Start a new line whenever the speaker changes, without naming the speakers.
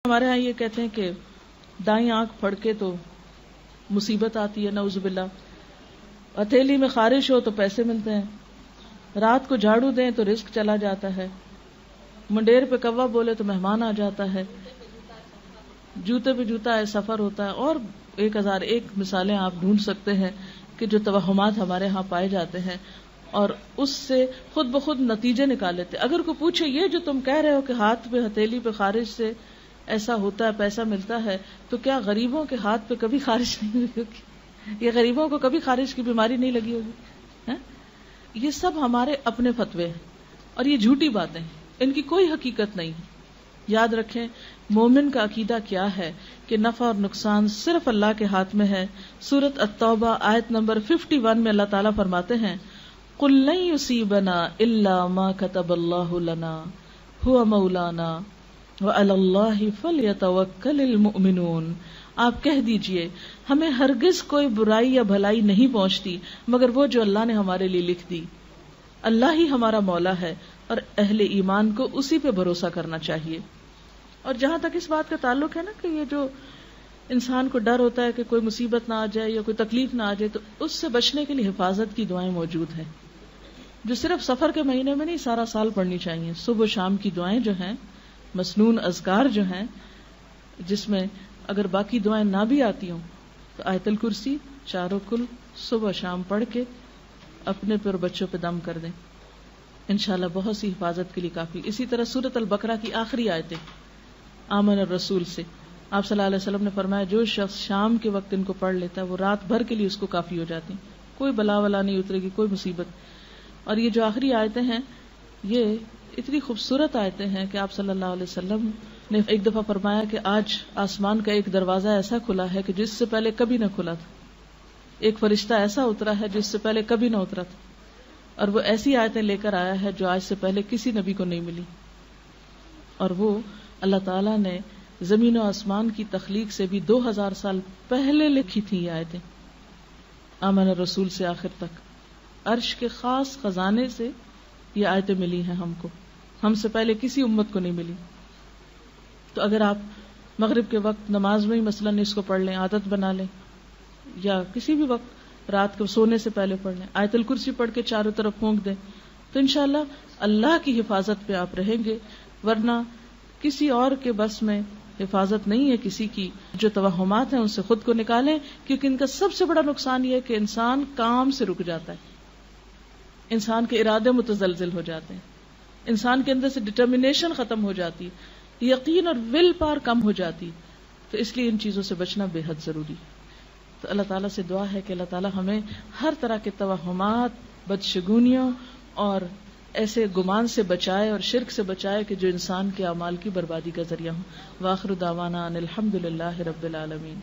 ہمارے ہاں یہ کہتے ہیں کہ دائیں آنکھ پھڑ کے تو مصیبت آتی ہے، نعوذ باللہ. ہتھیلی میں خارش ہو تو پیسے ملتے ہیں، رات کو جھاڑو دیں تو رزق چلا جاتا ہے، منڈیر پہ کوا بولے تو مہمان آ جاتا ہے، جوتے پہ جوتا ہے سفر ہوتا ہے، اور 1001 مثالیں آپ ڈھونڈ سکتے ہیں کہ جو توہمات ہمارے ہاں پائے جاتے ہیں اور اس سے خود بخود نتیجے نکال لیتے. اگر کوئی پوچھے یہ جو تم کہہ رہے ہو کہ ہاتھ پہ ہتھیلی پہ خارش سے ایسا ہوتا ہے پیسہ ملتا ہے، تو کیا غریبوں کے ہاتھ پہ کبھی خارش نہیں ہوئی ہوگی؟ یہ غریبوں کو کبھی خارش کی بیماری نہیں لگی ہوگی؟ یہ سب ہمارے اپنے فتوے ہیں اور یہ جھوٹی باتیں ہیں، ان کی کوئی حقیقت نہیں ہے. یاد رکھیں مومن کا عقیدہ کیا ہے کہ نفع اور نقصان صرف اللہ کے ہاتھ میں ہے. سورۃ التوبہ آیت نمبر 51 میں اللہ تعالیٰ فرماتے ہیں قُل لَن يُصِيبَنَا إِلَّا مَا كَتَبَ اللَّهُ لَنَا هُوَ مَوْلَانَا وَعَلَى اللَّهِ فَلْيَتَوَكَّلِ الْمُؤْمِنُونَ. آپ کہہ دیجئے ہمیں ہرگز کوئی برائی یا بھلائی نہیں پہنچتی مگر وہ جو اللہ نے ہمارے لیے لکھ دی. اللہ ہی ہمارا مولا ہے اور اہل ایمان کو اسی پہ بھروسہ کرنا چاہیے. اور جہاں تک اس بات کا تعلق ہے نا کہ یہ جو انسان کو ڈر ہوتا ہے کہ کوئی مصیبت نہ آ جائے یا کوئی تکلیف نہ آ جائے، تو اس سے بچنے کے لیے حفاظت کی دعائیں موجود ہیں جو صرف سفر کے مہینے میں نہیں سارا سال پڑھنی چاہیے. صبح و شام کی دعائیں جو ہیں، مسنون اذکار جو ہیں، جس میں اگر باقی دعائیں نہ بھی آتی ہوں تو آیت الکرسی 4 کل صبح شام پڑھ کے اپنے پر بچوں پہ دم کر دیں، انشاءاللہ بہت سی حفاظت کے لیے کافی. اسی طرح سورۃ البقرہ کی آخری آیتیں آمن الرسول سے آپ صلی اللہ علیہ وسلم نے فرمایا جو شخص شام کے وقت ان کو پڑھ لیتا ہے وہ رات بھر کے لیے اس کو کافی ہو جاتی، کوئی بلا ولا نہیں اترے گی، کوئی مصیبت. اور یہ جو آخری آیتیں ہیں یہ اتنی خوبصورت آیتیں ہیں کہ آپ صلی اللہ علیہ وسلم نے ایک دفعہ فرمایا کہ آج آسمان کا ایک دروازہ ایسا کھلا ہے کہ جس سے پہلے کبھی نہ کھلا تھا، ایک فرشتہ ایسا اترا ہے جس سے پہلے کبھی نہ اترا تھا، اور وہ ایسی آیتیں لے کر آیا ہے جو آج سے پہلے کسی نبی کو نہیں ملی. اور وہ اللہ تعالیٰ نے زمین و آسمان کی تخلیق سے بھی 2000 سال پہلے لکھی تھی یہ آیتیں. آمن الرسول سے آخر تک عرش کے خاص خزانے سے یہ آیتیں ملی ہیں ہم کو، ہم سے پہلے کسی امت کو نہیں ملی. تو اگر آپ مغرب کے وقت نماز میں ہی مثلاً اس کو پڑھ لیں، عادت بنا لیں، یا کسی بھی وقت رات کو سونے سے پہلے پڑھ لیں، آیت الکرسی پڑھ کے چاروں طرف پھونک دیں، تو انشاءاللہ اللہ کی حفاظت پہ آپ رہیں گے. ورنہ کسی اور کے بس میں حفاظت نہیں ہے کسی کی. جو توہمات ہیں ان سے خود کو نکالیں، کیونکہ ان کا سب سے بڑا نقصان یہ ہے کہ انسان کام سے رک جاتا ہے، انسان کے ارادے متزلزل ہو جاتے ہیں، انسان کے اندر سے ڈٹرمنیشن ختم ہو جاتی، یقین اور ول پاور کم ہو جاتی. تو اس لیے ان چیزوں سے بچنا بے حد ضروری. تو اللہ تعالیٰ سے دعا ہے کہ اللہ تعالیٰ ہمیں ہر طرح کے توہمات، بدشگونیوں اور ایسے گمان سے بچائے اور شرک سے بچائے کہ جو انسان کے اعمال کی بربادی کا ذریعہ ہوں. وآخر دعوانا ان الحمد للہ رب العالمین.